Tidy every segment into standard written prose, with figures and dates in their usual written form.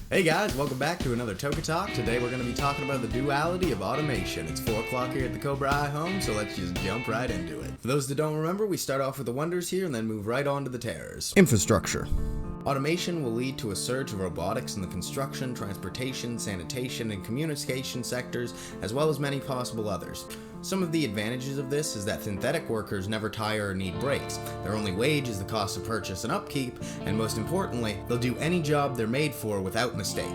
Hey guys, welcome back to another Toker Talk. Today we're going to be talking about the duality of automation. It's 4 o'clock here at the Kobra home, so let's just jump right into it. For those that don't remember, we start off with the wonders here and then move right on to the terrors. Infrastructure. Automation will lead to a surge of robotics in the construction, transportation, sanitation, and communication sectors, as well as many possible others. Some of the advantages of this is that synthetic workers never tire or need breaks. Their only wage is the cost of purchase and upkeep, and most importantly, they'll do any job they're made for without mistake,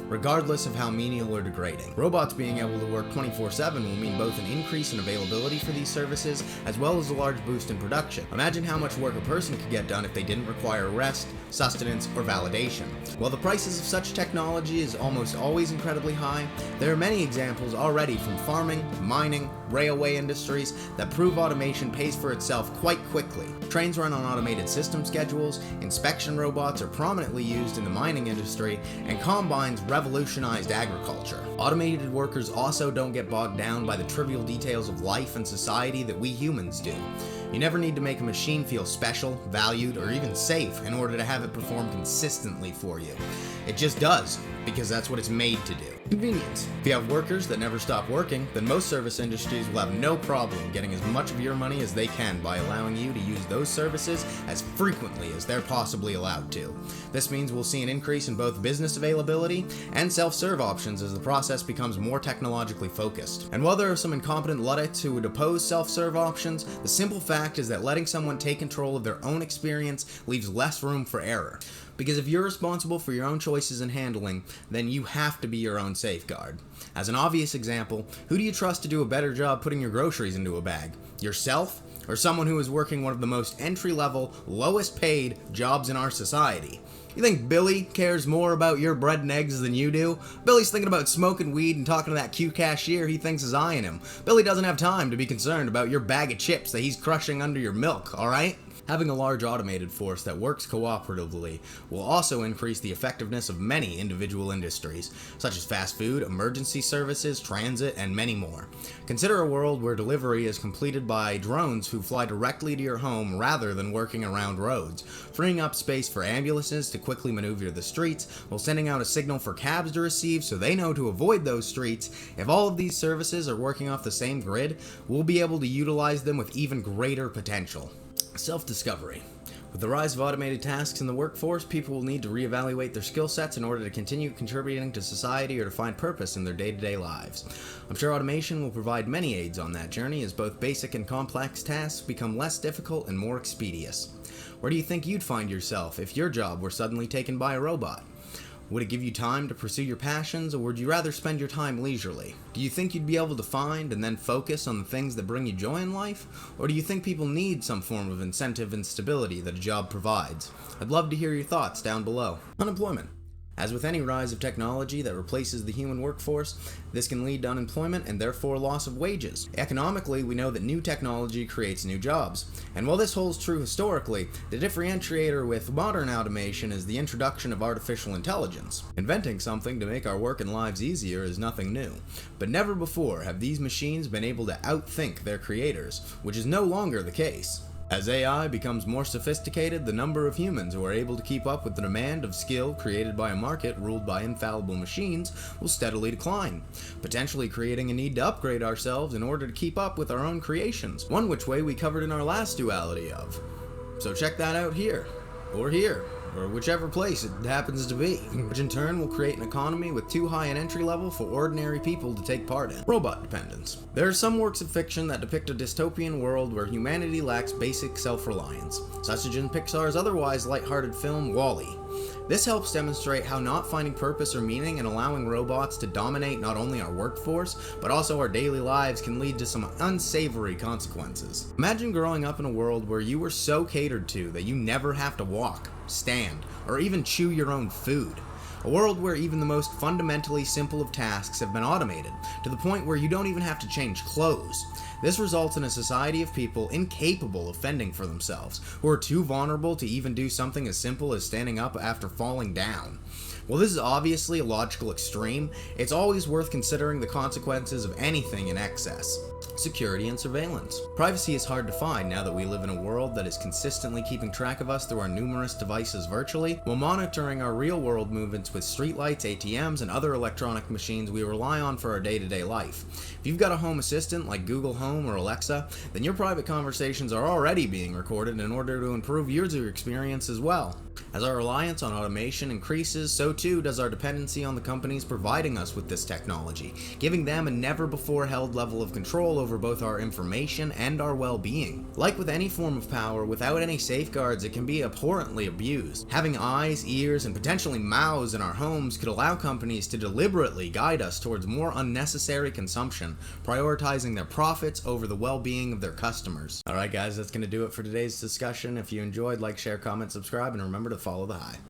regardless of how menial or degrading. Robots being able to work 24/7 will mean both an increase in availability for these services, as well as a large boost in production. Imagine how much work a person could get done if they didn't require rest, sustenance, or validation. While the prices of such technology is almost always incredibly high, there are many examples already from farming, mining, railway industries that prove automation pays for itself quite quickly. Trains run on automated system schedules, inspection robots are prominently used in the mining industry, and combines revolutionized agriculture. Automated workers also don't get bogged down by the trivial details of life and society that we humans do. You never need to make a machine feel special, valued, or even safe in order to have it perform consistently for you. It just does, because that's what it's made to do. Convenience. If you have workers that never stop working, then most service industries will have no problem getting as much of your money as they can by allowing you to use those services as frequently as they're possibly allowed to. This means we'll see an increase in both business availability and self-serve options as the process becomes more technologically focused. And while there are some incompetent luddites who would oppose self-serve options, the simple fact is that letting someone take control of their own experience leaves less room for error. Because if you're responsible for your own choices and handling, then you have to be your own safeguard. As an obvious example, who do you trust to do a better job putting your groceries into a bag? Yourself? Or someone who is working one of the most entry-level, lowest-paid jobs in our society? You think Billy cares more about your bread and eggs than you do? Billy's thinking about smoking weed and talking to that cute cashier he thinks is eyeing him. Billy doesn't have time to be concerned about your bag of chips that he's crushing under your milk, alright? Having a large automated force that works cooperatively will also increase the effectiveness of many individual industries, such as fast food, emergency services, transit, and many more. Consider a world where delivery is completed by drones who fly directly to your home rather than working around roads, freeing up space for ambulances to quickly maneuver the streets while sending out a signal for cabs to receive so they know to avoid those streets. If all of these services are working off the same grid, we'll be able to utilize them with even greater potential. Self-discovery. With the rise of automated tasks in the workforce, people will need to reevaluate their skill sets in order to continue contributing to society or to find purpose in their day-to-day lives. I'm sure automation will provide many aids on that journey as both basic and complex tasks become less difficult and more expeditious. Where do you think you'd find yourself if your job were suddenly taken by a robot? Would it give you time to pursue your passions, or would you rather spend your time leisurely? Do you think you'd be able to find and then focus on the things that bring you joy in life? Or do you think people need some form of incentive and stability that a job provides? I'd love to hear your thoughts down below. Unemployment. As with any rise of technology that replaces the human workforce, this can lead to unemployment and therefore loss of wages. Economically, we know that new technology creates new jobs. And while this holds true historically, the differentiator with modern automation is the introduction of artificial intelligence. Inventing something to make our work and lives easier is nothing new. But never before have these machines been able to outthink their creators, which is no longer the case. As AI becomes more sophisticated, the number of humans who are able to keep up with the demand of skill created by a market ruled by infallible machines will steadily decline, potentially creating a need to upgrade ourselves in order to keep up with our own creations, one which way we covered in our last duality of. So check that out here, or whichever place it happens to be, which in turn will create an economy with too high an entry level for ordinary people to take part in. Robot dependence. There are some works of fiction that depict a dystopian world where humanity lacks basic self-reliance, such as in Pixar's otherwise lighthearted film WALL-E. This helps demonstrate how not finding purpose or meaning and allowing robots to dominate not only our workforce, but also our daily lives can lead to some unsavory consequences. Imagine growing up in a world where you were so catered to that you never have to walk, stand, or even chew your own food. A world where even the most fundamentally simple of tasks have been automated, to the point where you don't even have to change clothes. This results in a society of people incapable of fending for themselves, who are too vulnerable to even do something as simple as standing up after falling down. While this is obviously a logical extreme, it's always worth considering the consequences of anything in excess. security and surveillance. Privacy is hard to find now that we live in a world that is consistently keeping track of us through our numerous devices virtually, while monitoring our real-world movements with streetlights, ATMs, and other electronic machines we rely on for our day-to-day life. If you've got a home assistant like Google Home or Alexa, then your private conversations are already being recorded in order to improve user experience as well. As our reliance on automation increases, so too does our dependency on the companies providing us with this technology, giving them a never-before-held level of control over both our information and our well-being. Like with any form of power, without any safeguards, it can be abhorrently abused. Having eyes, ears, and potentially mouths in our homes could allow companies to deliberately guide us towards more unnecessary consumption, prioritizing their profits over the well-being of their customers. Alright guys, that's going to do it for today's discussion. If you enjoyed, like, share, comment, subscribe, and remember to follow the high.